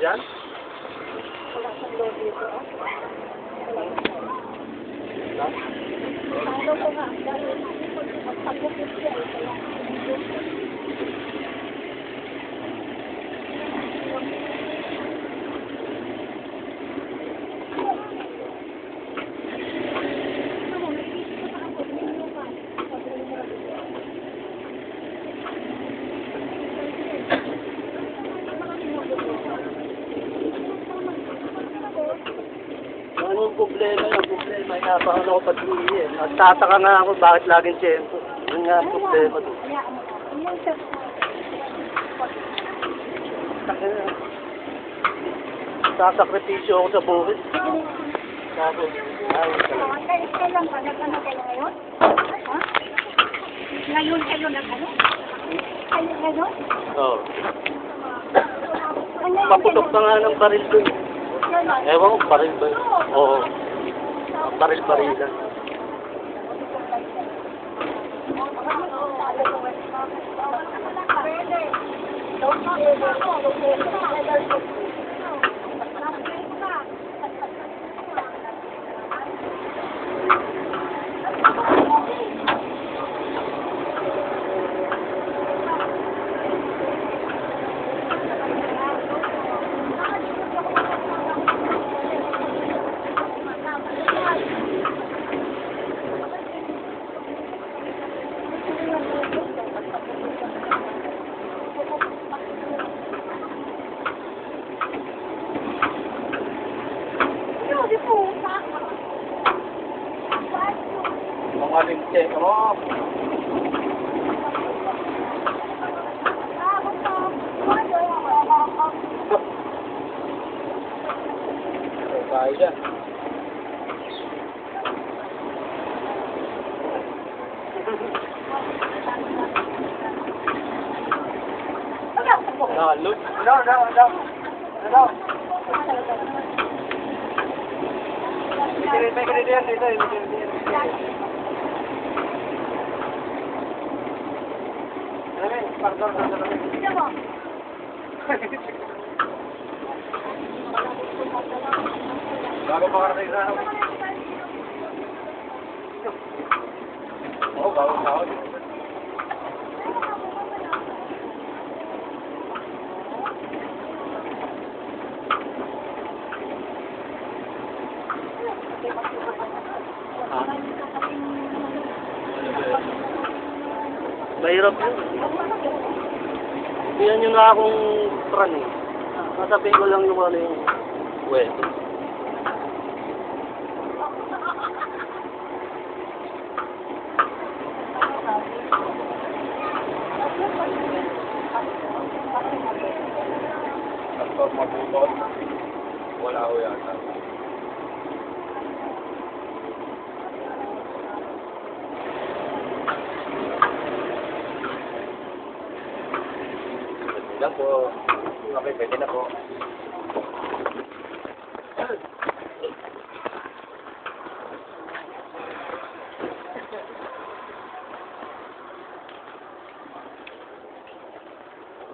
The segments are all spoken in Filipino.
dyan? Wala sa loob dito. Ano ko nga, dahil pagpapit siya, kaya Ano yung problema? Yung problema, inabangan ako pag-uwi eh. Nagtataka nga ako bakit laging tiyempo. Yun nga ang problema doon. Sasakripisyo ako sa buhay. Tapos, kailan ba? Nag-ano kayo ngayon? Ha? Ngayon kayo nag-ano? Kayo ngayon? oo. Paputok na nga ng baril doon. Ewan ko, baril ba? Oo. Baril-baril lang. Mga lingke, oh. Kaya dyan. Nalo? No. May kanina dito. Pardon. Bago pa karating sa ako. Oo, bago sa ako. Mahirap yun. Yan yung nga akong pran eh. Nasabihin ko lang yung ano yung weto. Pastor Mabutot, wala ko yata. Lang po. Okay, pwede na po.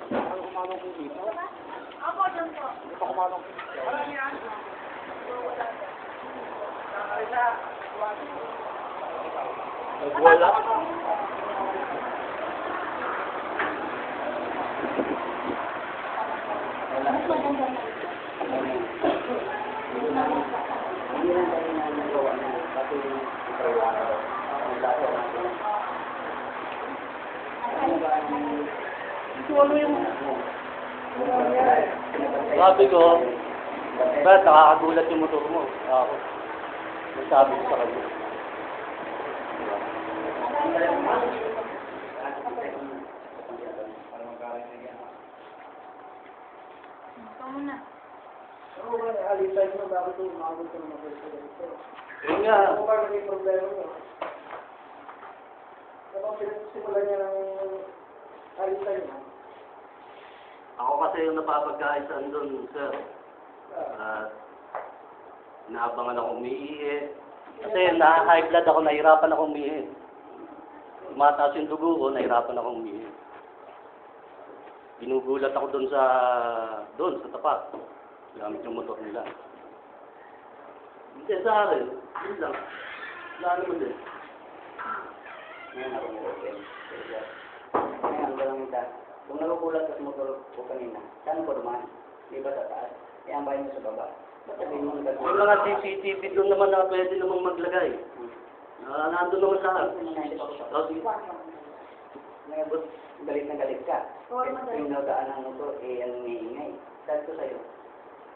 Kumalong po dito? Ako dyan po. Hindi pa kumalong po dito. Wala yan. Wala. Sabi ko, ba't nakakagulat yung motor mo? Ako. Sabi ko sa kanya. Muna. Oo, alisay mo, bakit yung umabot ko naman sa ganito? Yun nga. Ano ba naging problema mo? Ano pinagsimulan niya ng alisay mo? Ako kasi yung napapagkaisan doon, sir. Naabangan ako umiihi. Kasi na-high blood ako, nahirapan ako umiihi. Tumataas yung dugo ko, nahirapan ako umiihi. Ginugulat ako doon sa tapat. Gamit yung motor nila. Hindi, sa akin. Yun lang. Wala naman din. Ngayon ako nag-open. Ngayon, ang galang ita. Kung nakukulat ka sa motor ko kanina, saan ko dumaan? Di ba sa taas? Kaya ang bahay mo sa baba. Ba't sabihin mo nagagawa? Yung mga CCTV doon naman na pwede namang maglagay. Nandun naman lahat. Oh, sige. Ngayon, galit na galit ka. Yung nagaan ng motor, ano ngaingay. Sabi ko sa'yo,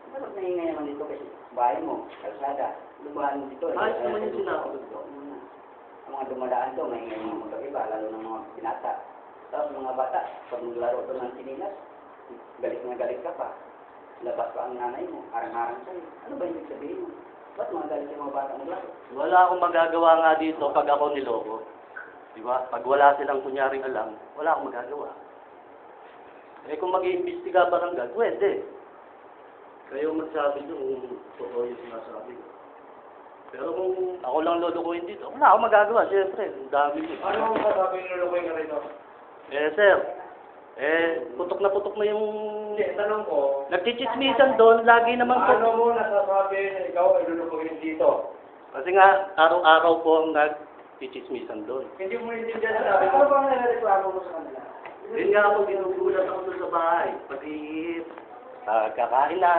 bakit naingay naman dito kasi bahay mo, kalsada, dumaan mo dito. Ayos naman yung sinabi ko. Ang mga dumadaan to, maingay ng motor iba, lalo ng mga pinata. Tapos mga bata, pag naglaro to ng sinilas, galit na galit ka pa. Labas pa ang nanay mo, harang-harang sa'yo. Ano ba yung sabihin mo? Ba't mga galit yung mga bata maglaro? Wala akong magagawa nga dito pag ako niloko. Di ba? Pag wala silang kunyaring alam, wala akong magagawa. Eh kung mag-iimbestiga barangay, pwede. Kayo magsabi doon kung totoo yung sinasabi. Pero kung ako lang lulukuhin dito, wala akong magagawa. Siyempre, ang dami dito. Ano ang sasabi yung lulukoy ka rito? Sir, putok na yung... Hindi, tanong ko, Nagchichismisan doon, lagi naman po. ano mo nasasabi na ikaw ay lulukoyin dito? Kasi nga, araw-araw po ang nagchichismisan doon. Hindi mo intindihan na sabi. Ano bang nare-reklamo mo sa kanila? Yun nga ako, ginugulat ako doon sa bahay. Pag-iip, kakain na.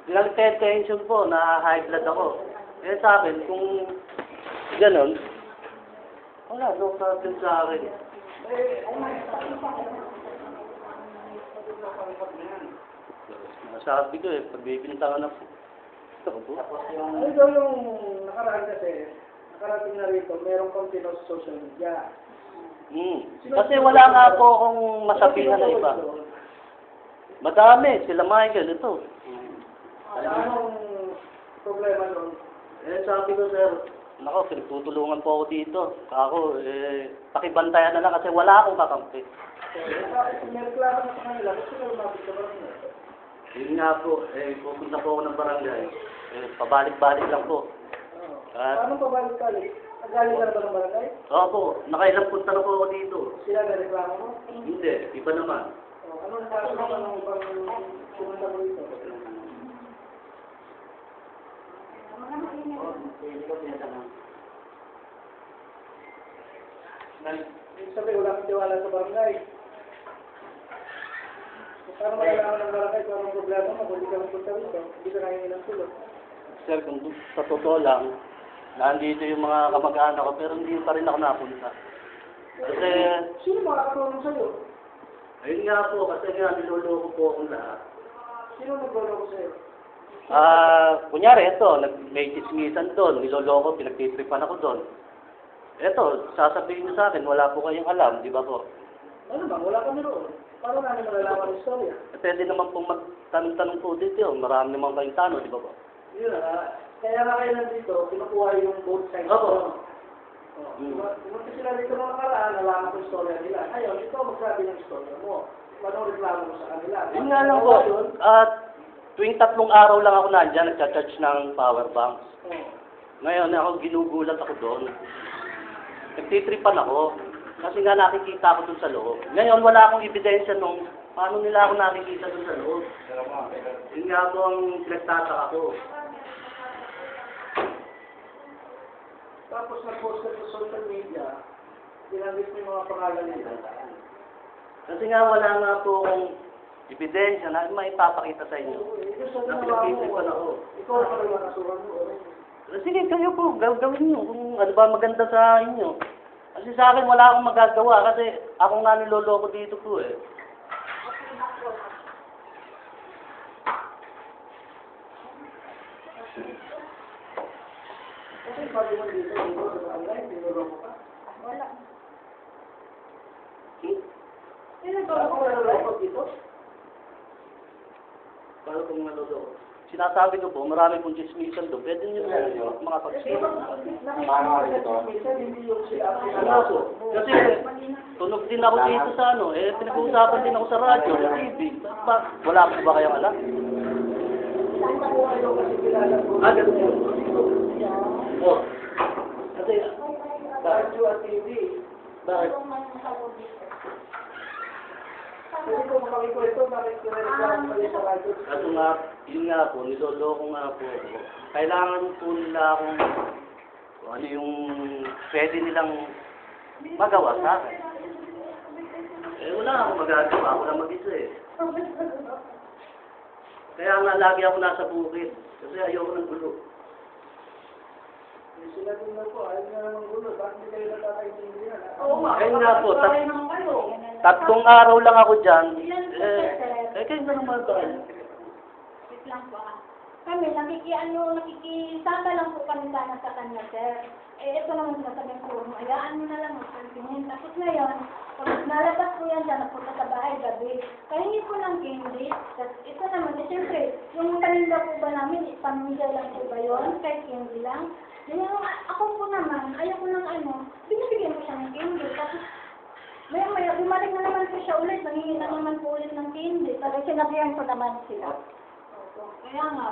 Nag-tension po, na-high blood ako. Eh sa akin, kung gano'n, wala, no problem sa akin. Sabi ko pagbibintangan na po. Tapos yung... Ano daw yung nakaraan kasi, nakarating na rito, merong continuous social media. Kasi wala nga po akong masabihan na iba. Madami, sila Michael, ito. Anong problema doon? Sabi ko, sir, nako, pinagtutulungan po ako dito. Ako, pakibantayan na lang kasi wala akong kakampi. May reklamo na sa kanila, gusto ka lumapit sa barangay. Yun nga po, pupunta po ako ng barangay. Pabalik-balik lang po. Paano pabalik-balik? Nagaling ka na ba ng barangay? Opo, nakailang punta na po ako dito. Sila na reklamo mo? Hindi, iba naman. Anong kaso naman ng ibang pumunta mo dito? Hindi ko tinatanong. Ibig sabihin, wala kang tiwala sa barangay. Paano malalaman ng barangay kung anong problema mo kung hindi ka magpunta rito? Hindi ka nangingin ng tulong. Sir, kung sa totoo lang, nandito yung mga kamag-anak ko, pero hindi pa rin ako napunta. Kasi, Sino makakatulong sa'yo? ayun nga po, kasi nga niloloko po akong lahat. Sino nagloloko sa'yo? Kunyari, ito, may chismisan doon, niloloko, pinagtitripan ako doon. Ito, sasabihin niyo sa akin, wala po kayong alam, di ba po? Ano ba? Wala kami roon. Paano namin malalaman ang istorya? Pwede naman pong magtanong-tanong po dito, marami naman kayong tanong, di ba po? Yun na. Kaya nga kayo nandito, kinukuha yung both sides. Opo. Pumunta sila dito ng nakaraan, nalaman ko yung istorya nila. Ngayon, ikaw magsabi ng istorya mo. Anong reklamo mo sa kanila? Yun nga lang po, tuwing 3 araw lang ako nandyan, nagcha-charge ng power banks. Ngayon, ako ginugulat ako doon. Nagtitripan ako. Kasi nga nakikita ako doon sa loob. Ngayon, wala akong ebidensya nung paano nila ako nakikita doon sa loob. Yun nga po ang nagtataka ko. Tapos nag-post ka sa social media, binanggit mo yung mga pangalan nila. Kasi nga wala nga po akong ebidensya na maipapakita sa inyo. Nagtitripan ako. Ikaw na pala nakasuhan mo. Sige, kayo po, gawin nyo kung ano ba maganda sa inyo. Kasi sa akin, wala akong magagawa kasi ako nga niloloko dito po eh. Kasi pati mo dito, sa online, niloloko ka. Wala. Paano ko naloloko dito? Paano kung naloloko? Sinasabi ko po, marami pong chismisan doon. Pwede nyo na mga pag-chismisan. Paano ito? Hindi yung sila. Ano po? Kasi tunog din ako dito sa ano, pinag-uusapan din ako sa radyo, sa TV. Wala po ba kayong alam? Ganun po. Oh. Kasi, Radyo at TV. bakit? Hindi ko makawin ko ito, bakit ko rin pa rin sa radyo? Kaso nga, yun nga po, niloloko nga po ako. Kailangan po nila akong kung ano yung pwede nilang magawa sa akin. Eh, wala akong magagawa. Ako lang mag-isa eh. Kaya nga lagi ako nasa bukid. Kasi ayoko ng gulo. Sila din na po, ayaw na ng gulo, bakit hindi kayo nakakaintindihan? Oo nga. Ayun nga po, Kaya naman kayo. 3 araw lang ako dyan. Ilan po, sir? Kayo na naman ba? Wait lang po ah. Kami, nakikisama lang po kami sana sa kanya, sir. Eh, ito naman sinasabi ko, hayaan mo na lang magpagpingin. Tapos ngayon, pag nalabas ko yan dyan, napunta sa bahay gabi. Kahingi ko ng candy. Tapos ito naman, eh, siyempre, yung kanila po ba namin, pamilya lang po ba yun? Kahit candy lang. Yung ako po naman, ayaw ko ng binibigyan ko siya ng candy. Tapos, maya, bumalik na naman po siya ulit, nangingi na naman po ulit ng candy. Tapos sinabihan ko naman sila. Kaya nga,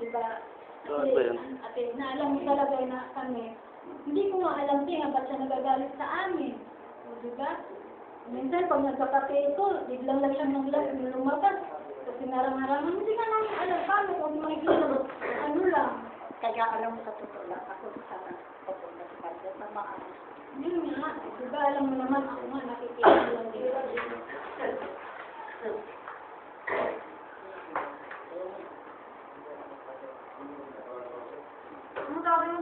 di ba, Ano ba yun? ate, naalam mo talaga na kami, hindi ko nga alam siya, ba't siya nagagalit sa amin? O, di ba? Minsan, pag nagkakape ito, biglang lang siyang lumabas. Kasi narang-harangan, hindi ka namin alam paano kung makikita, ano lang. Kaya alam mo sa totoo lang, ako sana papunta sa kanya na maayos. Yun nga, di ba, alam mo naman, ako nga, nakikita lang dito. Ano sabi mo?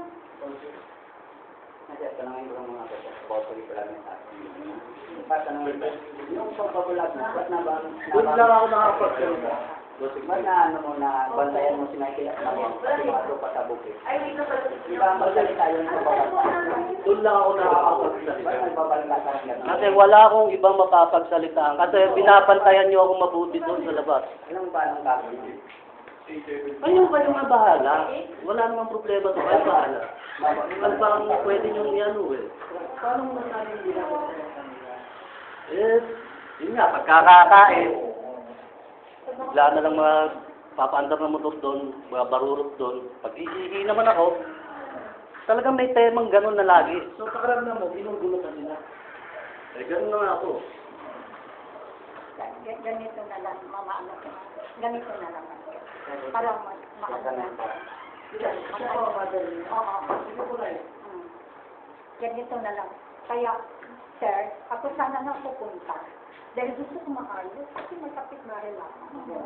Kasi tanongin ko lang mga kasi about ko ito lang sa akin. Tanongin ko, yung pagpabulag mo, ba't na ba? Doon lang ako nakapagsalita. Ba't na ano mo na bantayan mo si Michael at naman kasi matupa sa bukid? Di ba ang magsalita yun sa pagpabulag? Doon lang ako nakakapagsalita. Ba't nagbabalita ka rin? Kasi wala akong ibang mapapagsalitaan. Kasi binabantayan niyo akong mabuti doon sa labas. Anong ba ang gagawin? Kayo nga bahala. Wala namang problema to. Kayo bahala. Ano ba ang pwede niyong i-ano eh? Paano mo nasabi hindi na ako? Eh, yun nga, pagkakakain. Bigla na lang mga papaandar na motor doon, mga barurot doon. Pag iihi naman ako, talagang may temang gano'n na lagi. So, pakaramdam mo, binugulo ka nila. Eh, gano'n na nga ako. Ganito na lang, mamaano ka. Ganito na lang. Para maano ka. Siya po, mother niya. Oo. Sige po na Ganito na lang. Kaya, sir, ako sana na pupunta. Dahil gusto ko maayos, kasi magkapit na rin ako.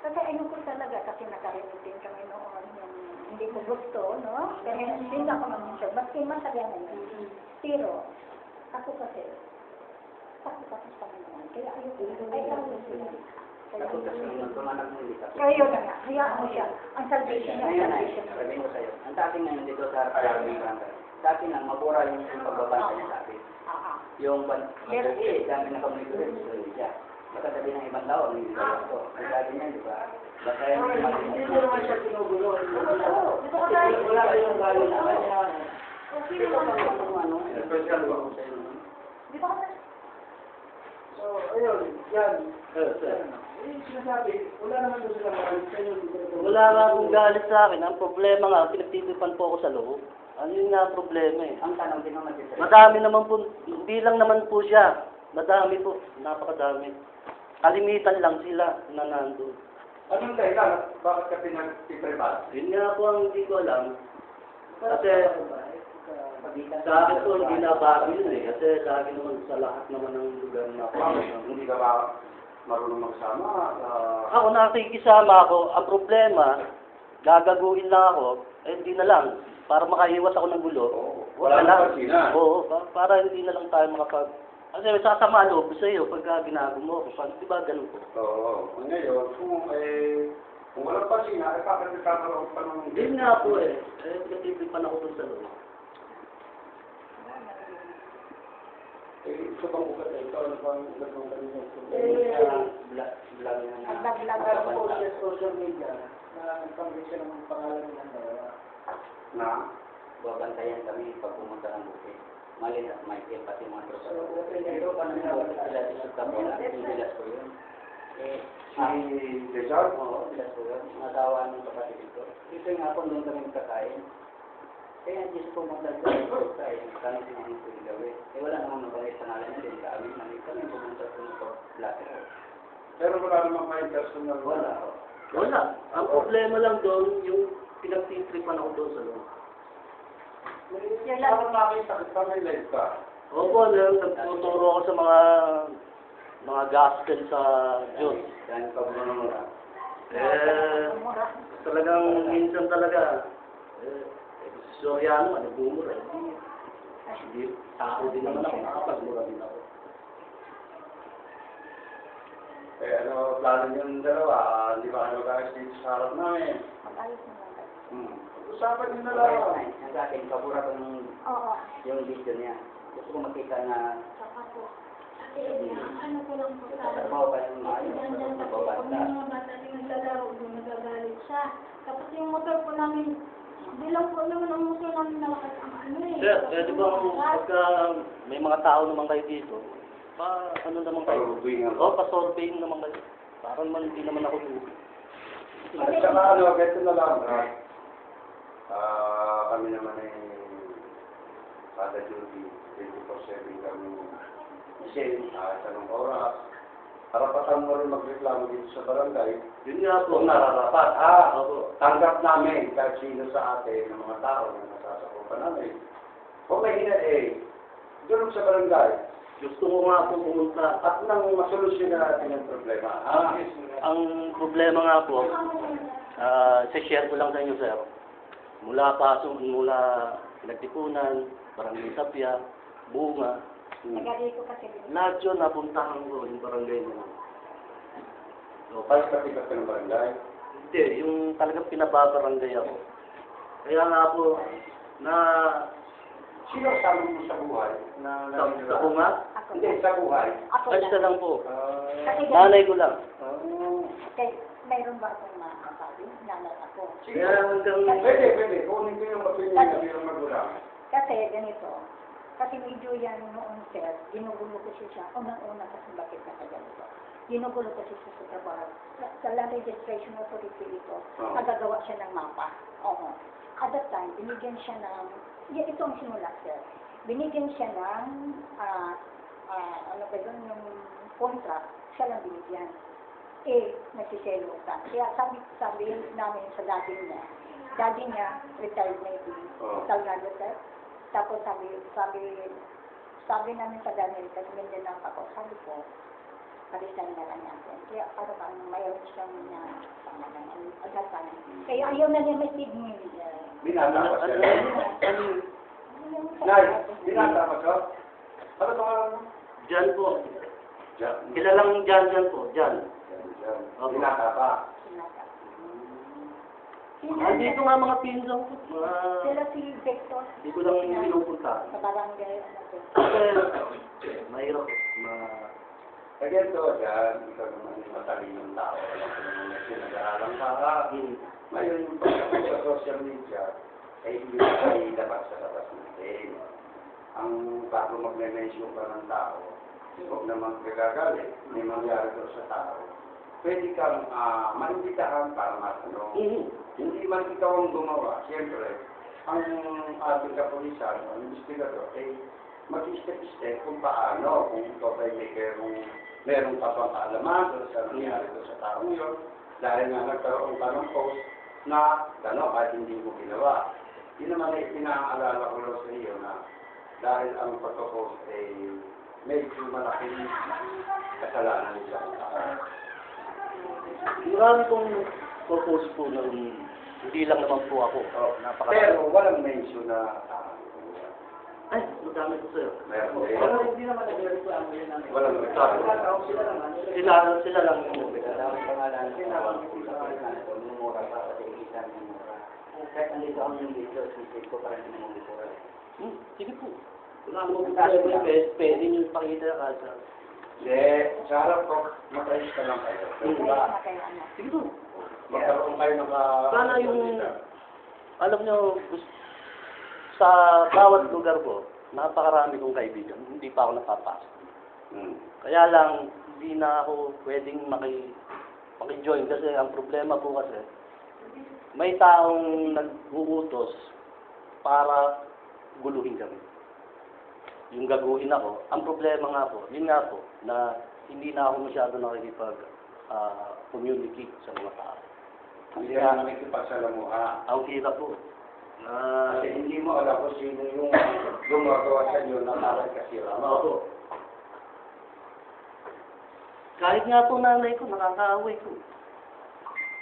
Kasi ayun ko talaga, kasi nakarinig din kami noon, yung hindi ko gusto, no? Kaya hindi ako naman siya, baski masaya na yun. Pero, ako kasi sa Panginoon. Kaya ayun ko, ay ayun sila. Tapos kasi nung tumanak mo hindi ka. Kaya yun na nga, hayaan mo siya. Ang salvation niya, Ngayon ay, salvation. sabihin ko sa'yo, ang sa akin ngayon dito sa Paragawing Barangay, sa akin lang, mabura yung pagbabanta niya sa akin. Yung dami na kami ko rin, so siya. Baka sabihin ng ibang tao, hindi ko ito. Ang sabi niya, di ba? Baka yung Hindi mo naman siya pinugulo. wala kayong galing na kanya. Okay Pero naman. kung ano, special ba ko sa'yo? Di ba kasi, So, ayun, yan. Sir. Sinasabi, wala naman doon sila makalit sa inyo. Wala nga akong galit sa akin. Ang problema nga, pinagtitipan po ako sa loob. Ano yun nga ang problema eh. Ang tanong din naman dito. Madami naman po, hindi lang naman po siya. Madami po, napakadami. Kalimitan lang sila na nandun. Anong dahilan? Bakit ka pinag-privat? Yun nga po ang hindi ko alam. Kasi sa akin po, hindi na bago yun eh. Kasi lagi naman sa lahat naman ng lugar na Hindi ka ba marunong magsama? ako nakikisama ako. Ang problema, gagaguhin lang ako, eh hindi na lang. Para makaiwas ako ng gulo. Wala lang. nang pagsina. Oo, para hindi na lang tayo makapag... Kasi may sasama loob sa iyo pagka ginago mo ako. Di ba ganun po? Oo. Ngayon, kung walang pagsina, ay bakit nagkakaroon pa ng... Hindi nga po eh. Nagtitipan ako dun sa loob. Ito bang ugat na ito? Ano bang ugat ng kanina? Vlog na na. Nagbablog po sa social media na nagpamigay siya ng pangalan ng dalawa. Na, babantayan kami pag pumunta ng bukid. Malin at Michael, pati mga tropa. Pero paano na sila si Sutabola? Bilas ko yun. Si Rizal? Oo, bilas ko yun. Natawa ng kapatid ko. Ito nga po, doon kami kakain. Kaya Diyos po magdadalo tayo. Kami hindi po yung gawin. Wala namang mabalik sa ngalan din. Kami pumunta po ng later. Pero wala namang may personal. Wala. Wala. Ang problema lang doon, yung pinagtitripan ako doon sa loob. Yan lang. Parang nakita kita may live ka. Opo, nagtuturo ako sa mga gospel sa Diyos. Kaya pagmamura. Mura. Talagang minsan talaga, Soryano, nagmumura. Hindi, tao din naman ako, nakapagmura din ako. Eh ano, plano yung dalawa, hindi ba kayo mag-ayos dito sa harap namin? Mag-ayos na lang. Usapan nyo na lang. Sa akin, pabura ko Oo. yung video niya. Gusto ko makita na Saka po, ano ko lang po sa trabaho pa yung Dandan kasi pag may mga bata din naglalaro, doon nagagalit siya. Tapos yung motor po namin, hindi lang po naman ang motor namin nalakas ang ano eh. Sir, pwede ba pagka may mga tao naman kayo dito, ano naman kayo? Pasurveying Oo, pa-surveying naman kayo. Para naman hindi naman ako lugi. At saka ano, ganito na lang, Brad. Kami naman ay kada duty, 24/7 kami isip, anong oras. Karapatan mo rin magreklamo dito sa barangay. Yun nga po. Kung nararapat, Opo. tanggap namin kahit sino sa atin ng mga tao na nasasakupan namin. Kung may doon sa barangay, Gusto ko nga po pumunta. at nang masolusyon na natin ang problema. Ang problema nga po, share ko lang sa inyo, sir. Mula Pinagtipunan, Barangay Tapia, Bunga, Nag-dito kasi din. lahat yun napuntahan ko yung barangay nila. So, Palis katikat ka ng barangay. hindi, yung talagang pinababarangay ako. Kaya nga po, Sino kasama mo sa buhay? sa Bunga, Ako Hindi, lang. sa buhay. Ako ay isa lang po. Kasi Nanay ko lang. kay, mayroon ba akong makasabi? Nanay ako. Kaya hanggang... Pwede. Kunin ko yung opinion na bilang magulang. Kasi ganito, kasi medyo yan noon sir, ginugulo ko siya, unang-una kasi bakit nakaganito. Ginugulo ko siya sa trabaho. Sa land registration authority ito, Oh. nagagawa siya ng mapa. Oo. At that time, binigyan siya ng, ito ang simula sir, binigyan siya ng, ano ba yun, yung contract, siya lang binigyan. Nagsiselo ka. Kaya sabi namin sa daddy niya, retired Navy, Oh. Salgado sir. Tapos sabi namin sa Daniel, kasi ganyan lang ako, sabi ko, palitan na lang natin. Kaya para ba, mayroon siyang agatan. Kaya ayaw na niya may tignan. Binata pa Ano? siya. Ano? Nay, binata pa siya. Ano pangalan mo? Diyan po. Jan. Kilalang Jan po. Jan. Opo. Binata pa. Andito nga mga pinsan ko. Sila si Victor. Hindi ko lang pinupunta. Sa barangay, ano po. Kasi mahirap. Kaya ito, Jan, ikaw naman yung matalinong tao. Alam ko naman na sinag-aalang ka. Ngayon, yung pagkakas sa social media, ay hindi na kayo ilabas sa labas natin. Ang bago mag-mention ka ng tao, huwag naman kagagalit, may mangyari doon sa tao. Pwede kang maimbitahan para matanong. Hindi man ikaw ang gumawa. Siyempre, ang ating kapulisan, ang investigador, ay mag-step-step kung paano, kung ikaw ay merong kapapaalaman doon sa nangyari doon sa taong yun, dahil nga nagkaroon ka ng post na gano'n kahit hindi mo ginawa. Yun naman ay pinaalala ko lang sa iyo na dahil ang pagkapost ay medyo malaking kasalanan sa tao. Marami kong purpose po na hindi lang naman po ako. Pero walang mention na Ay, madami po sir. meron din. Hindi naman nag-reklamo yan namin. Walang reklamo. Sila lang yung Ang pangalan ng mumura pa sa tigitan ng mura. Kahit nandito ang yung video, sisip ko para hindi mo mumura. Sige po. Wala mo po tayo yung pwede nyo pakita ka sa... Hindi, sa harap ko, matayos ka lang kayo. Pero Kaya ba, na kayo, ano. Sige po. magkaroon kayo ng Sana yung... Alam nyo, sa bawat lugar ko, napakarami kong kaibigan. Hindi pa ako napapasok. Kaya lang, hindi na ako pwedeng maki-join kasi ang problema po kasi, may taong nag-uutos para guluhin kami. Yung gaguhin ako, ang problema nga po, yun nga po, na hindi na ako masyado nakikipag-communicate sa mga tao. Hindi ka nakikipagsalamuha. Ang hirap po. Kasi hindi mo alam kung sino yung gumagawa sa inyo na nakakasira mo. Kahit nga po nanay ko, nakakaaway ko.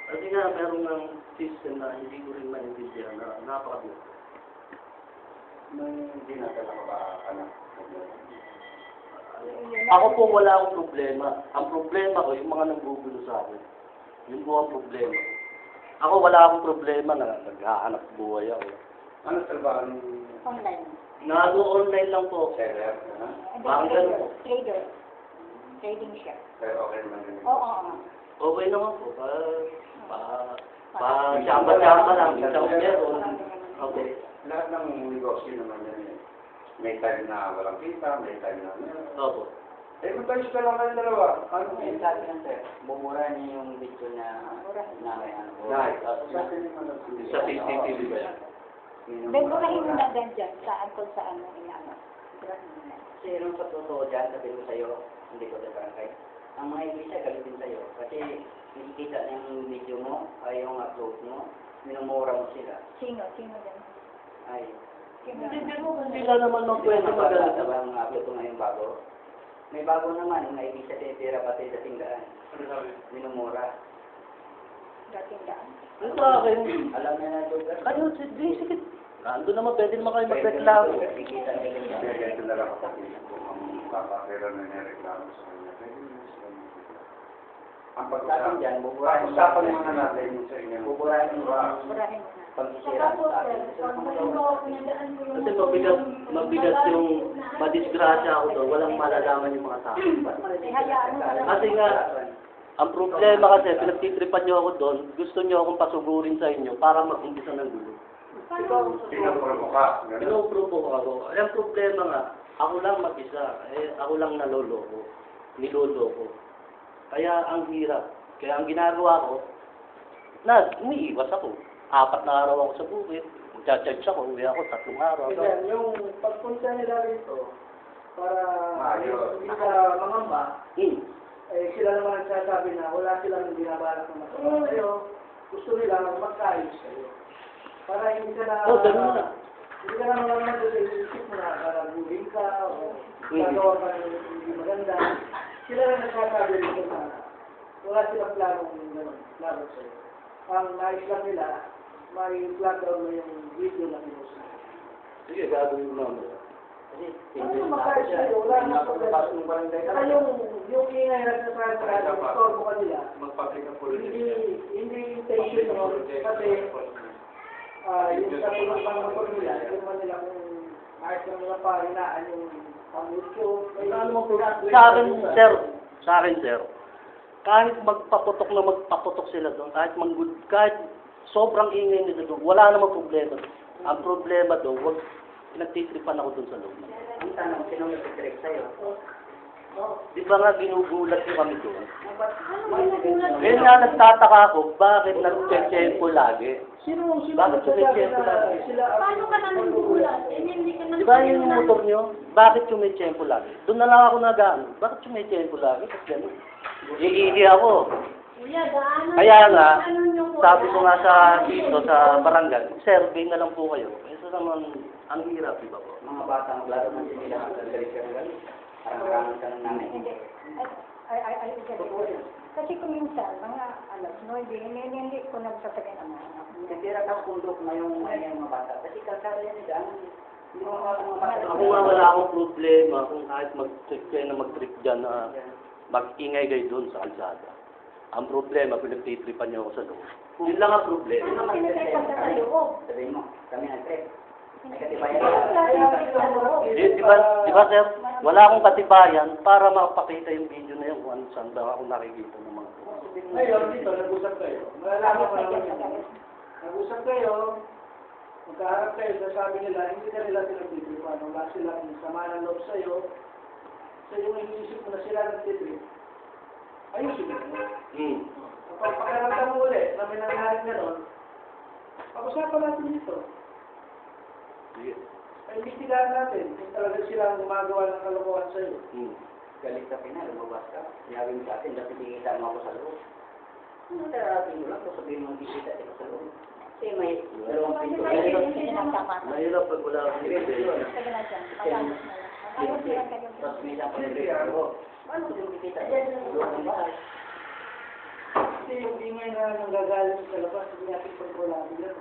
Kasi nga, meron ng system na hindi ko rin maintindihan na napakabuti. May dinadala ka ba, anak? Ako po wala akong problema. Ang problema ko, yung mga nanggugulo sa akin. Yun po ang problema ko. Ako wala akong problema na naghahanap buhay ako. Ano trabaho ni Online. Nag-online lang po. seller? Parang ganun po. Trader. Trading siya. Pero okay naman yun. Oo. Okay naman po. Chamba-chamba lang. Isang meron. Okay. Lahat ng negosyo naman yan eh. May time na walang kita, may time na meron. Opo. Eh, magkayos ka lang kayong dalawa. Ano Yung sabi lang sir, bumura niya yung video na may ano. Nice. Sa Sa CCTV ba yan? Beburahin mo na din dyan saan kung saan mo inaano. Kasi yung sa totoo dyan, sabi ko sa'yo, hindi ko sa barangay. Ang mga iglesia galitin sa'yo. Kasi nakikita na yung video mo, ay yung upload mo, minumura mo sila. Sino din? Ay, Sila naman magkwento magalit. sa ba ang upload ko ngayon bago? May bago naman, mga iglesia tinitira pati sa tinggaan. Minumura. Dating daan. Yung sa akin, Alam niya na lugar. ano, sige. Ando naman, pwede naman kayo magreklamo. Nakikita nila yung Kaya ganito na lang kapatid ko ang papakira na nireklamo sa kanya. Pwede mo sila magkita. Ang Sabi dyan, buburahin mo. pag-usapan muna natin yung sa inyo. Buburahin mo. Beburahin mo na. Pagsisira Saka po, sa sir, atin. pag halimbawa pinadaan po yung... Kasi mabigat yung madisgrasya ako doon, walang malalaman yung mga tao. Hayaan mo na lang. Kasi nga, ang problema kasi, pinagtitripan niyo ako doon, gusto niyo akong pasugurin sa inyo para mag-umpisa ng gulo. Pinaprovoka. Ganun. Pinuprovo ako. Ang problema nga, ako lang mag-isa, ako lang niloloko. Kaya ang hirap. Kaya ang ginagawa ko, umiiwas ako. 4 na araw ako sa bukid, magcha-charge ako, uwi ako 3 araw. Ganyan, yung pagpunta nila rito, para Ayos. hindi ka mangamba, Hmm. eh sila naman nagsasabi na wala silang binabalak na masama sa'yo, gusto nila magkaayos sa'yo. Para hindi ka na, Ganun na. hindi ka na naman doon sa isip mo na karabuhin ka, o Hmm. gagawa ka ng hindi maganda. Sila na nagsasabi rito na wala silang planong gano'n, plano sa'yo. Ang nais lang nila, may flag down mo yung video na pinost mo. Sige, gagawin mo naman. Ano makaayos sa'yo? Wala na problema. Saka yung ingay na sa storbo ka nila, hindi intention mo kasi yung sa pangapag nila, yung man nila kung ayos lang nila pa, hinaan yung pang-YouTube. Sa akin, sir, kahit magpaputok sila doon, kahit sobrang ingay nila doon, wala namang problema. Ang problema doon, wag pinagtitripan ako doon sa loob. Ang tanong, sino nagtitrip sa'yo? Di ba nga ginugulat ko kami doon? Ano Ngayon nga nagtataka ako, bakit nag-check-check lagi? Sino Bakit nagsasabi sumisyempo na lagi? sila? Paano ka nang nagugulat? Eh, hindi ka nang... Di ba yun yung motor nyo? Bakit sumechempo lagi? Doon na lang ako nag-ano. Bakit sumechempo lagi? Kasi gano'n. Iihi ako. Kuya, daanan. Kaya nga, Ano nyo po sabi yan? ko nga dito sa barangay, survey na lang po kayo. Ito naman, ang hirap, di ba po? Mga batang klaro na sila ang galit ka ng galit. Parang ka ng nanay. Hindi. Ay, kasi kung minsan, mga hindi ko nagsasagay ng mga anak. Natira ka kundok na yung mga bata. Kasi kakaya nila, hindi mo mga bata. Ako nga wala akong problema kung kahit mag-trip kayo na mag-trip dyan na mag-ingay kayo doon sa kalsada. Ang problema, pinagtitripan niyo ako sa loob. Yun lang ang problema. Ano pinagkaitan ka sa loob? Sabihin mo, kami nag-trip. Nagkatibayan Ano ka. pinagkaitan sa loob? Di ba sir, wala akong katibayan para makapakita yung video na yun kung ano saan daw ako nakikita ng mga to. Ngayon, dito, nag-usap kayo. Malalaman mo naman yun. Nag-usap kayo, magkaharap kayo, sasabi nila, hindi ka nila pinagtitripan. Wala silang sama ng loob sa'yo. So yung iniisip mo na sila nagtitrip, ayusin mo. Kapag pagkaramdam mo ulit na may nangyaring gano'n, pag-usapan natin dito. Sige. Ay, imbestigahan natin kung talaga sila ang gumagawa ng kalokohan sa'yo. Galit ka na, lumabas ka. Sinabi mo sa akin, dati kikita mo ako sa loob. Ano tarating mo lang, kung sabihin mo kikita ako sa loob. Kasi may dalawang pinto. Mahirap pag wala akong ebidensya. Sige na dyan. Pagayos na lang. Pagayos na lang kayo. Tapos may dapat ako. Paano ko yung kikita? Loob ng bahay. Kasi yung ingay na nanggagaling sa labas, hindi natin kontrolado yan.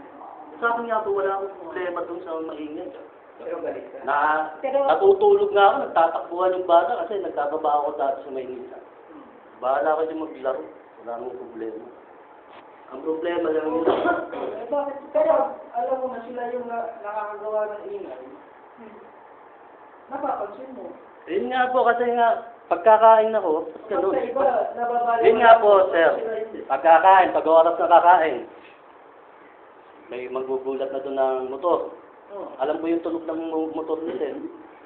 Sa akin nga po, wala akong problema dun sa maingay. Pero galit ka. Natutulog nga ako, nagtatakbuhan yung bata kasi nagkababa ako dati sa Maynila. Bahala ka dyan maglaro. Wala namang problema. Ang problema lang yun. Pero, alam mo na sila yung nakakagawa ng ingay. Napapansin mo. Yun nga po kasi nga, pagkakain ako, ganun. Sa iba, nababalik. Yun nga po, sir. Pagkakain, pag oras na kakain, may magbubulat na doon ng motor. Alam ko yung tunog ng motor nila.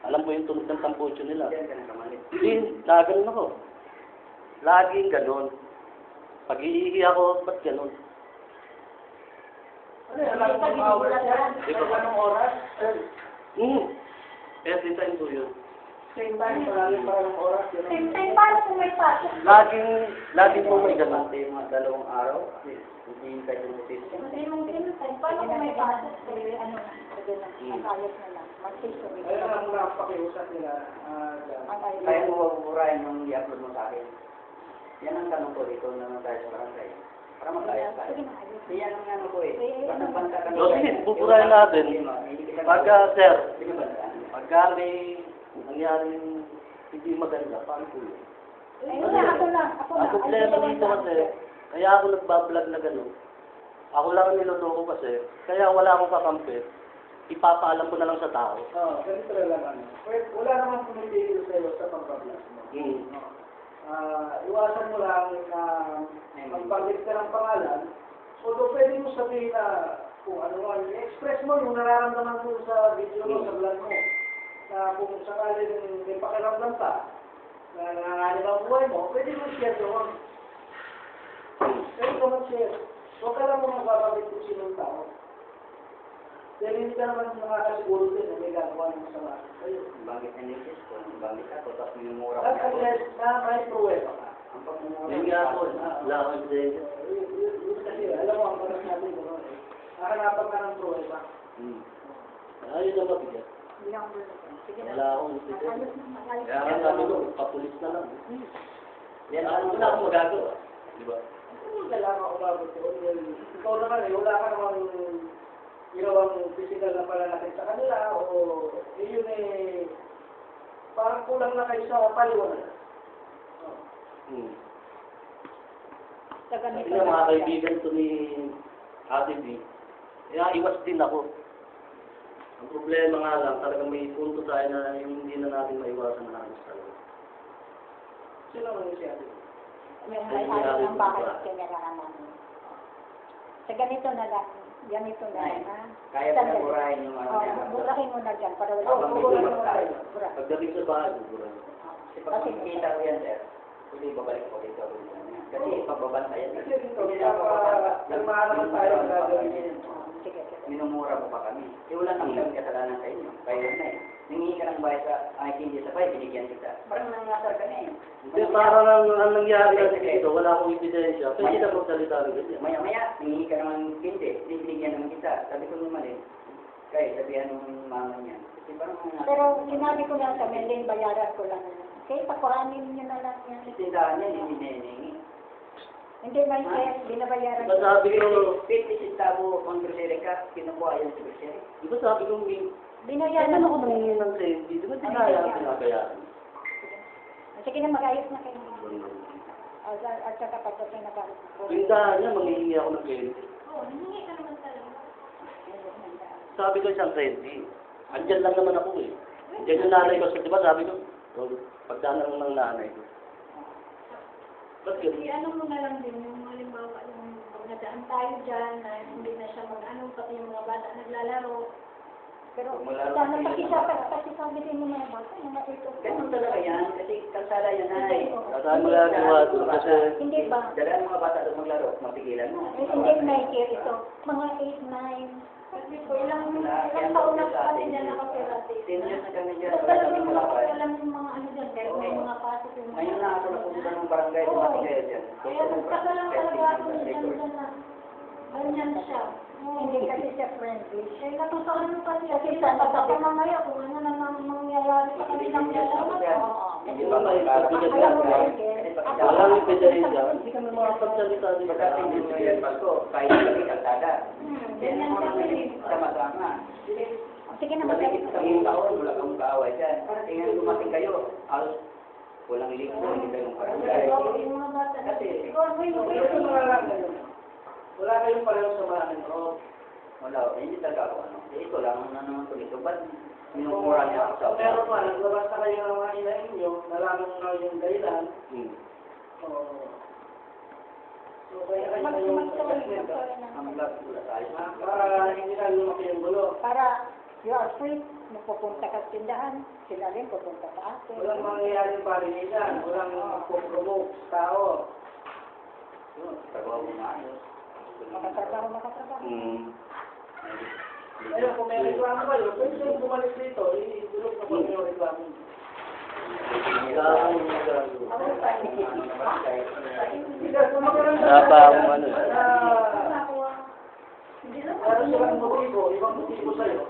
Alam ko yung tunog ng tampucho nila. Diyan ka nakamalit. Hindi, nagano'n ako. Laging ganon. Pag iihi ako, ba't ganon? Ano yan? Anong hours yan? Anong oras? Every time po yun. Same time, parang oras. Yun. Same time, paano kung may pasok? Laging po may ganon. Pati yung mga 2 araw, hindi ka yung system. Hindi mong same time, paano kung may pasok? Sige na. Pagayos na lang. Mag-station. Ayun ang napakiusap nila. Kaya mo buburahin yung i-upload mo sa akin. Yan ang tanong ko dito naman tayo sa barangay. Para mag-ayos tayo. Sige na, ayos. Yan ang ano ko eh. Basta ka So, sige, buburahin natin. Pagka, sir, pagka may nangyaring hindi maganda, paano po yun? Ayun na, ako na. Ang problema dito kasi, kaya ako nagbablog na gano'n. Ako lang ang niloloko kasi, kaya wala akong kakampi. Ipapaalam ko na lang sa tao. Ganito na lang ano. Wala namang pumipigil sa'yo sa pagpaplas mo. Iwasan mo lang na magpaglit ka ng pangalan. Although pwede mo sabihin na kung ano man, i-express mo yung nararamdaman mo sa video mo, sa vlog mo. Na kung sakaling may pakiramdam ka, na nanganganib ang buhay mo, pwede mo share doon. Pwede mo mag-share. Huwag ka lang mo magpapaglit kung sinong tao. Dahil hindi ka naman nakakasiguro din na may gagawa ng masama sa'yo. Bakit na nisis ko? Bakit ako? Tapos minumura ko. At unless na may pruweba ka. Ang pagmumura Yun nga po, wala akong ebidensya. Yun kasi, alam mo, ang panas natin gano'n eh. Nakanapan ka ng pruweba. Ayun ang mabigat. Hindi ako bulok. Sige na. Wala akong ebidensya. Ayos na, mag-ayos Kaya na. nga sabi ko, papulis na lang. Yan, Wala akong magagawa. Di ba? Hindi kailangan umabot doon. Ikaw naman eh, wala ka namang ginawang physical na pananakit sa kanila o yun eh, parang kulang na kayo sa paliwanag. Sa ganito Kasi nga mga kaibigan to ni Ate B, kaya iwas din ako. Ang problema nga lang, talagang may punto tayo na yung hindi na natin maiwasan na halos talaga. Sino naman si Ate? Yung may-ari ng bahay at kinirahan namin. Sa ganito na lang. Ganito na lang, ha? Kaya pa naburahin yung ano niya. Burahin mo na dyan para wala. Oo, Burahin mo na tayo. dyan. Bura. Pagdating sa bahay, buburan. Kasi pag makikita ko yan, sir, hindi babalik ko dito. Kasi pagbabantayan. Kasi dito, nagmahal naman tayo ang gagawin niya. Sige, sige. Minumura mo pa kami. Eh, wala kang kami kasalanan sa inyo. Kayo na eh. Nangingi ka ng bayad sa hindi sa bayad, binigyan kita. Parang nangasar ka na eh. Hindi, parang ang nangyari kasi dito, wala akong ebidensya. Pwede na magsalita rin ganyan. Maya-maya, nangingi ka naman hindi. Binigyan naman kita. Sabi ko naman eh. Kaya sabihan ng mama niya. Kasi parang nangasar. Pero sinabi ko lang sa Melin, bayaran ko lang. Okay, pakuhanin niyo na lang yan. Tindahan niya, hindi niningi. Hindi ba yes, binabayaran Diba sabi ko, 50 centavo ang grocery ka, kinukuha yung grocery. diba sabi ko, Binayaran ano ako nangingi ng safety? Diba dinaya ang pinabayaan? Sige na, mag-ayos na kayo. At saka pagdating na ba? Pindahan niya, manghihingi ako ng 20. Oo, nangingi ka naman talaga. Sabi ko siyang 20. Andyan lang naman ako eh. Andyan yung nanay ko. So, diba sabi ko, pagdaan ng nanay ko. Ba't yun? Ano mo na lang din, yung halimbawa, yung pag nadaan tayo dyan, na hindi na siya mag-ano, pati yung mga bata naglalaro, Pero Maglalaro sana kayo. pakisabi kasi sabi din mo mga bata, mga ito. Ganun talaga yan, kasi kalsada yan ay. Saan mo lang gawa kasi Hindi ba? Dalaan mga bata doon maglaro, mapigilan mo. Hindi Nike ito. Mga 8, 9. Kasi po, ilang taon na po kasi dyan nakapira. 10 years na kami dyan. So, talagang alam yung mga ano dyan, dahil may mga pasok yung Ngayon na ako napunta ng barangay, dumating kayo dyan. Kaya nagkakalang talaga ako dyan na ganyan siya. Hindi kasi siya friendly. Eh, natutunan mo kasi ako mamaya kung ano na nang mangyayari sa kanilang dalawa. Hindi ba makakala? Alam mo ba, walang ebidensya, hindi kami makapagsalita din. Pagdating din sa yan, Pasko, kahit kami kalsada. Ganyan kasi. Sama-sama. sige na Maligit sa mga taon, wala kang kaaway dyan. Tingnan dumating kayo, halos walang linggo, hindi kayong barangay. Yung mga bata. Kasi, Ito mga lang kayo. Wala kayong parehong samahan ng loob. wala, hindi talaga ako ano. Ito lang, ano naman ko dito, ba't minumura niya ako sa Kung meron pa, naglabas na kayo ng mga inahin nyo, nalaman mo na yung dahilan. Oo. So, kaya kayo yung adjustment. Ang vlog, wala tayo. Para hindi na lumaki yung gulo. para you are free, pupunta ka sa tindahan, sila rin pupunta sa atin. Walang mangyayari parinigan, walang magpo-promote tao. Trabaho mo na ayos. Makatrabaho. Ayun, kung may reklamo kayo, pwede kayong bumalik dito, idulog na po yung reklamo. Wala pa akong ano. Meron silang motibo, ibang motibo sa'yo.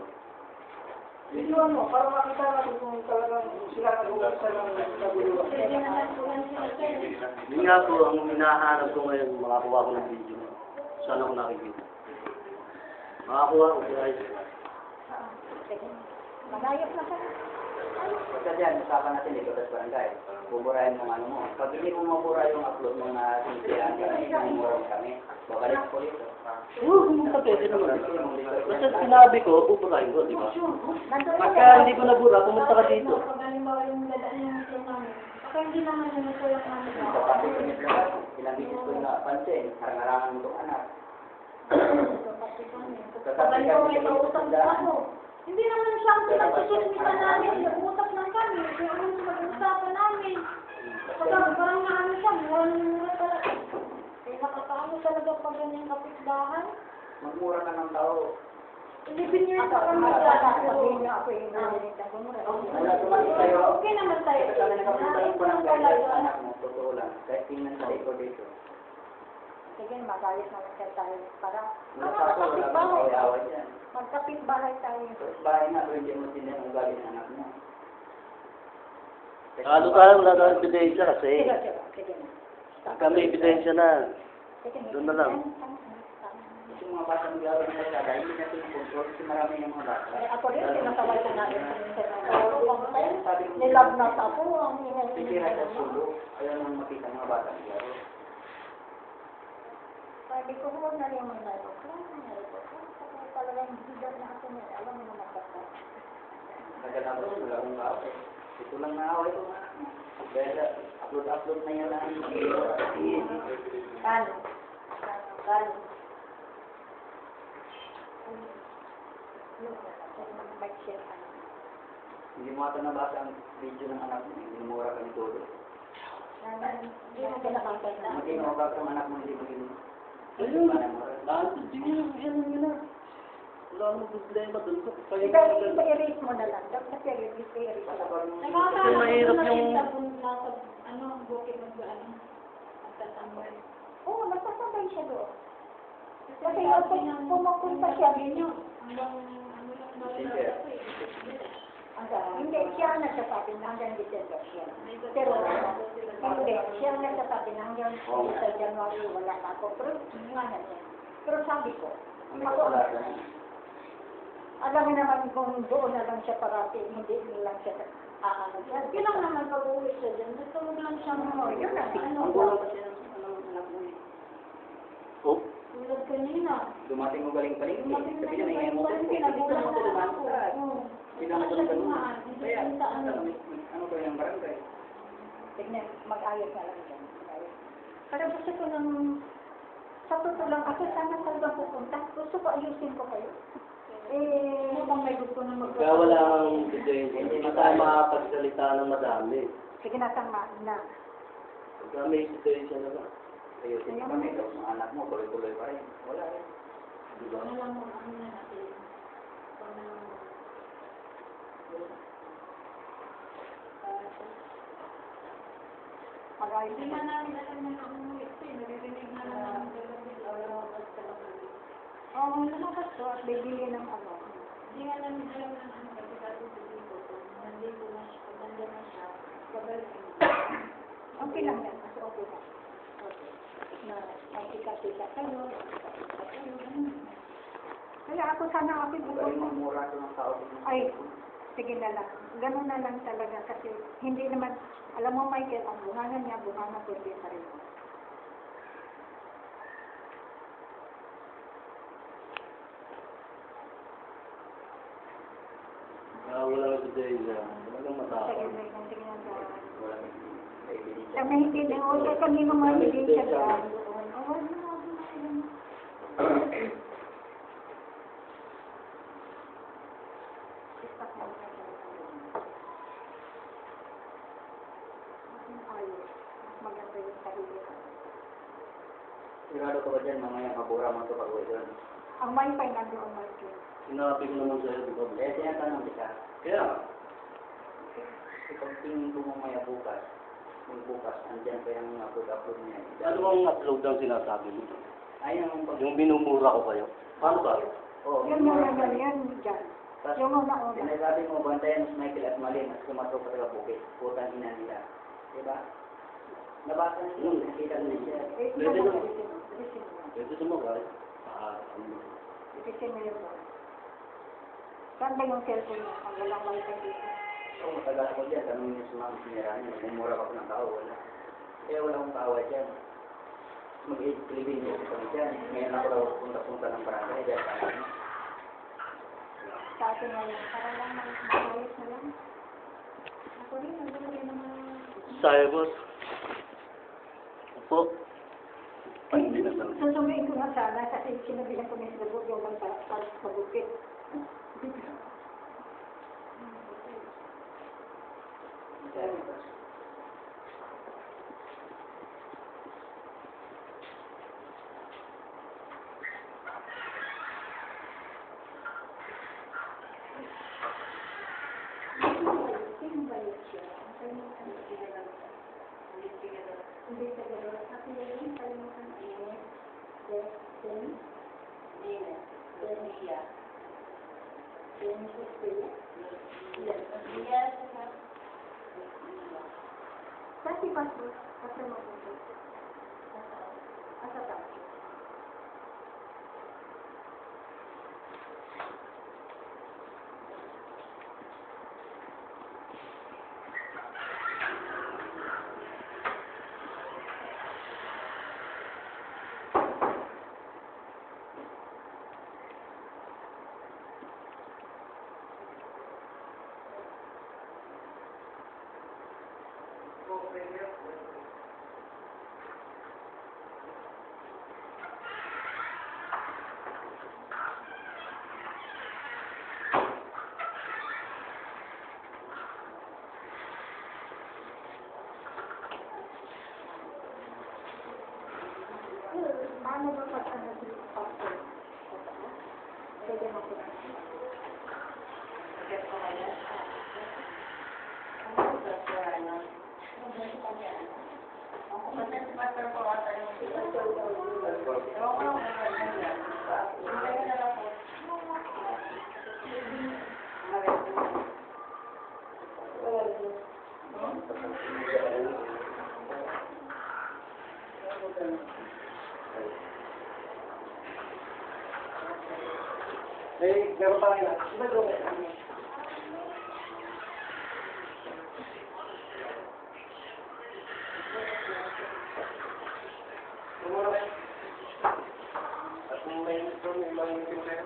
Videoan mo, para makita natin kung talagang sila nag-uusap ng naguluhan. Yun nga po, ang hinahanap ko ngayon, makakuha ko ng video. Saan ako nakikita? Makakuha ko, guys. Manayos na ka. Basta dyan, usapan natin dito sa barangay. Buburahin mo ano mo. Pag hindi mo mabura yung upload mo na sinsiyahan kami, mumura kami, babalik ko dito. Oo, kung pwede naman. Basta sinabi ko, pupurahin ko, di ba? Nandun na Pagka hindi ko nabura, pumunta ka dito. Pag halimbawa yung dadaan yung ito namin. Baka hindi naman yun ito yung namin. Kapatid ko nila, ilang bisis ko napansin, harang-harangan mo itong anak. Pag halimbawa may kausap na ako. Hindi naman siya ang pinagsusumita namin. Nag-usap lang kami. Kaya ano yung mag-usapan namin. Pagka parang naano siya, mura talaga. Eh, nakakaano talaga pag ganyan kapitbahay. Magmura ka ng tao. 11 years Ako, pa kami sabihin niyo ako yung narinig ng gumura. Wala tumating sa'yo. Okay naman tayo. Kasi kami nakapunta yung Ito lang barangay talaga. sa anak mo, totoo lang. Kahit tingnan sa ikaw dito. Sige, magalit naman siya tayo. Para Wala sa ako, wala kang away-away dyan. magkapit bahay tayo. Tapos bahay nga, pero hindi mo tindihan ang ugali ng anak mo. Ano tayo, wala tayong ebidensya kasi. Sige. Kami ebidensya na. Sige. Doon na lang. Kasi mga bata maglaro ng kalsada, hindi natin yung control kasi marami yung mga bata. Ako rin, sinasaway ko na rin. Sabi ko, Nilab na ako. Ang titira sa sulo, ayaw nang makita ng mga bata maglaro. Sabi ko, huwag na yung mga nalok. Talagang bigat na ako niya. Alam mo naman ako. Nagkatapos, wala akong kaaway. Ito lang na away ko nga. Dahil upload na yan ang Kano? Kano? Mag-share ka. hindi mo ata nabasa ang video ng anak mo. Minumura ka ni Todo. Hindi mo pinakantay na. Maginawa ka ang anak mo, hindi mo ginuha. Ayun, sige, yan na. Wala akong problema doon. Kaya I-erase mo na lang. Dapat i-erase mo lang. Kasi mahirap yung- Ano, bukid ng ano. Magtatambay. Oo, nagsasabay siya doon. Kasi kapag pumupunta siya, Hanggang ano lang daw Sige. na ako eh. hindi, siya ang nagsasabi na hanggang December siya. Pero, hindi, siya ang nagsasabi na hanggang sa January wala na ako. Pero, nga na niya. Pero sabi ko, Ano ako, ka wala ka? alam mo naman kung doon na lang siya parati, hindi lang siya aano dyan. Yun lang naman pag-uwi siya dyan. Nagtulog lang siya mga Yun lang. Ang gulo kasi ng anak mo eh. Oh, tulad kanina. Dumating mo galing-galing. Dumating na Sabi yung na may mo. galing-galing, Pinagulan pinagulan mo na ko ako. Hindi naman ito ganun. Kaya, Sa ano. ano ko yung barangay? Tignan, mag-ayos na lang dyan. Pero gusto ko nang, sa totoo lang, ako sana talaga pupunta. Gusto ko ayusin ko kayo. Eh, bang may gusto na Kaya wala ang ebidensya. Hindi tayo makapagsalita ng madami. Sige na, tama na. Pagka may ebidensya na lang. Ayusin mo kami, tapos mga anak mo, tuloy-tuloy pa rin. Wala rin. Diba? Ano lang mo, ano na natin. Mag-ayos Hindi nga namin alam na umuwi ito eh. Naririnig na lang namin gagawin. Oo, lumabas to at bibili ng ano. Hindi nga namin alam na ano kasi dati sa dito. Kung nandito na siya, kung nandyan na siya, babalik na. Okay lang yan, mas okay lang. Okay. Na makikita kayo, kaya ako sana ako Magaling magmura ito ng tao. ay, sige na lang. Ganun na lang talaga kasi hindi naman, alam mo Michael, ang buhanan niya, buhanan ko din pa rin. Kaya walang ebidensya. Walang Sige matapang. na, sige na dyan. Walang ebidensya. Kami hindi na, okay kami naman hindi siya dyan. Oh, wala na, ayos. Maganda yung sarili. Sigurado ko ba dyan, mamaya mabura mo ito pag-uwi doon. Ang wifi nandoon, Michael. Sinabi ko naman sa'yo, di ba? Kaya tinatanong kita, Kaya, ikaw tingin ko mamaya bukas, kung bukas, andyan pa yung upload niya. ano ang upload ang sinasabi mo? Ayun ang pag... Yung binumura ko kayo? Paano ba? Oo, Yun yan dyan. Tapos, Yung una-una. sinasabi mo, bantayan mo si Michael at Malin at sumato pa sa bukit. Putang ina nila. Diba? Nabasa niyo, nakita ko niya siya. Eh, Pwede ano, naman. itisin mo. Pwede sumakay. Itisin mo yun. Saan ba yung cellphone mo? Ang walang wifi dito. Oo, matagal ako dyan. Tanong niyo sa mga sinira niyo. Mumura pa ako ng tao. Wala. Kaya wala akong kawa dyan. Mag-i-living niyo kami dyan. Ngayon ako daw punta-punta ng barangay. Dahil sa akin. Sa atin ngayon, para lang mag-ayos na lang. Ako rin, nandun rin naman. Cybot. Opo. Ay, hindi na lang. Susumiin ko nga sana kasi sinabihan ko ni Sir yung sa bukit. Sino ba yun siya? Hindi sa gano'n. Kasi yun, kalimutan ko. Destin. Denia. Yes. Dati ba po? Kasi mabuti. Asa tayo? Paano ba pag ano si Pastor? Pwede mo ko. Eh, meron pa kayo. Sino doon? At kung may gusto, may mangingitin kayo.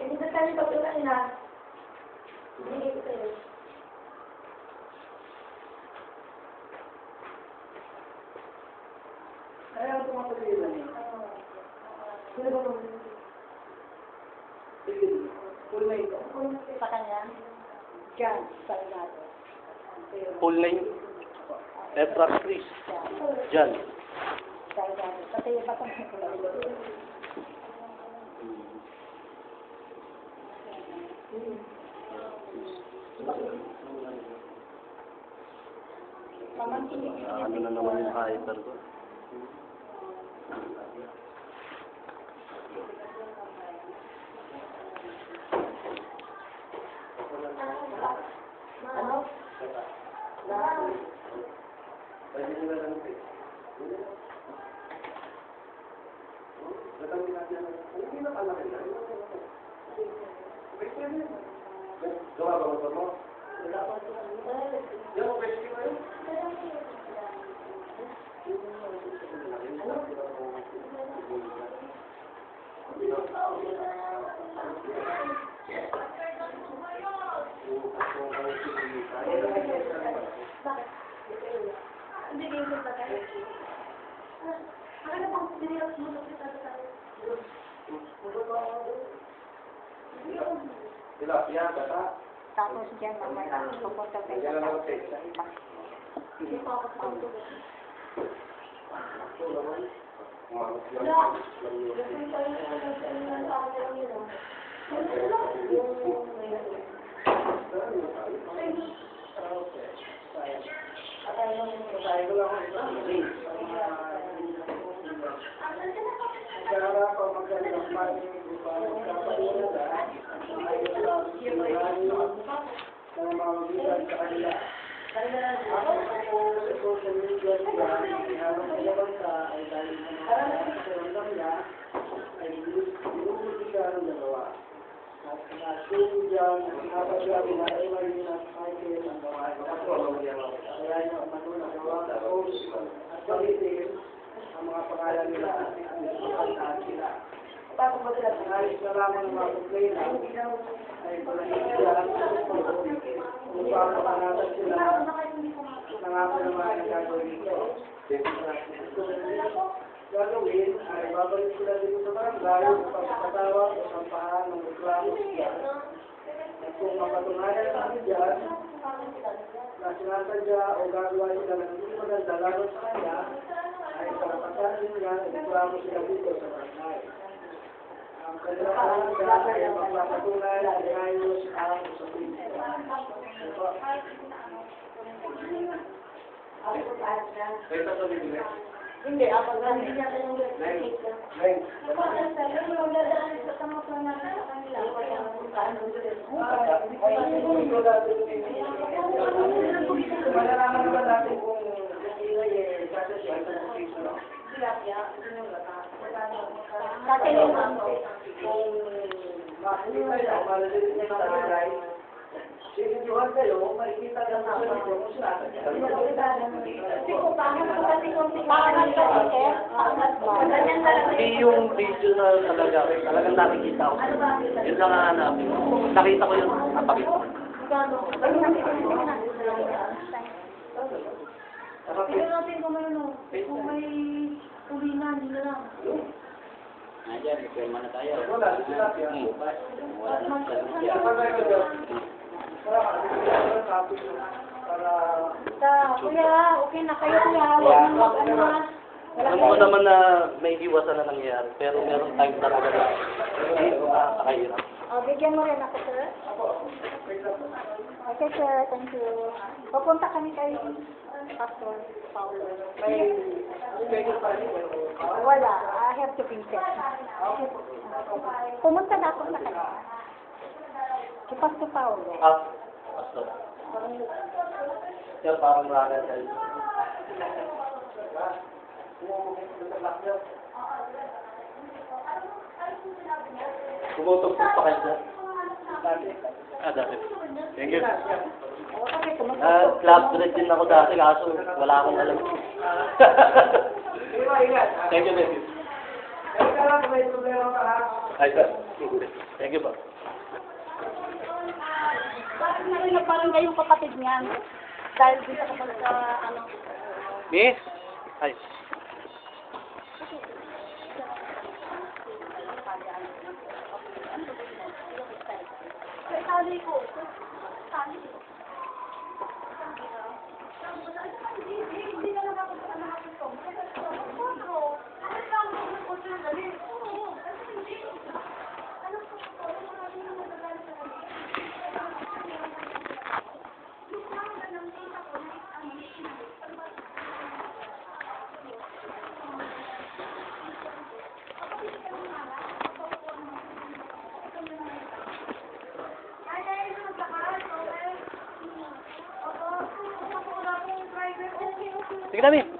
Hindi ba tayo pagkulan na? Hindi ko sa'yo. Kaya ako tumatagilan eh. Sino ba ito? Sige, full name ko. Sa kanya, John Salgado. Full name? Efrax Chris. Jan. Salgado. Pati yung batang Ano na naman yung hider ko? Ano? Gawa ba mo? Hindi rin ko ba tayo? Ano bang sinilap mo sa kita tayo? Tilapia, bata. tapos dyan mamaya pupunta kayo sa iba. Hindi pa ako sa auto. Wala. Kasi tayo sa akin lang yun. Ang mga pangalan nila paano ba sila ayos na lamang ng mga complaint ay panahiya kung paano panatan sila nangako naman ang gagawin ito. Gagawin ay babalik sila dito sa barangay pagpatawa o sampahan ng reklamo siya. Kung mapatunayan kami dyan na sinasadya o gagawa sila ng hindi maganda laban sa kanya, ay karapatan din niya na reklamo sila dito sa barangay. Ang kanilang kahalaga ay magpapatunay na ayos ang usapin. Hindi, ako lang hindi niya kayong receipt. Ako lang sa iyo, yung dadaan sa tama ko na sa kanila. Malalaman naman natin kung ingay eh, sasasya sa piso, no? Tilapia, yun yung gata. Kasi yung Kung makikita niya, maliliit niya sa drive. Sinidyohan kayo, makikita niya sa kung sinabi niya. Kasi kung pangat ko kasi kung pangat ko kasi, pangat ba? Ganyan talaga. Hindi yung video na talagang nakikita ko. Yun lang ang hanapin ko. Nakita ko yun, napakita ko. Tignan natin kung may ano, kung may tulinan, yun na lang. Nandiyan, ipirma na tayo. Wala, sinabi yan. Wala na. Kuya, okay na kayo kuya, huwag na mag-ano ha. Alam ko naman na may iwasan na nangyayari, pero meron time talaga na hindi nakakahirap. Bigyan mo rin ako, sir. Okay, sir. Thank you. Pupunta kami kay Pastor Paulo. Wala. I have to visit. Pumunta na ako sa kanya. Si Pastor Paulo. Pastor. Kaya parang wala tayo. Pumutok po pa kayo sir? Dati. Thank you. Club dress din ako dati, kaso wala akong alam. Thank you, thank you. Ay, sir. Thank you, pa. Bakit na parang kayong kapatid niyan? Dahil dito kapag sa ano. Miss? Ay. Sali ko. Sali ko. Hindi na lang ako sa nakapit ko. Sige na, Mi.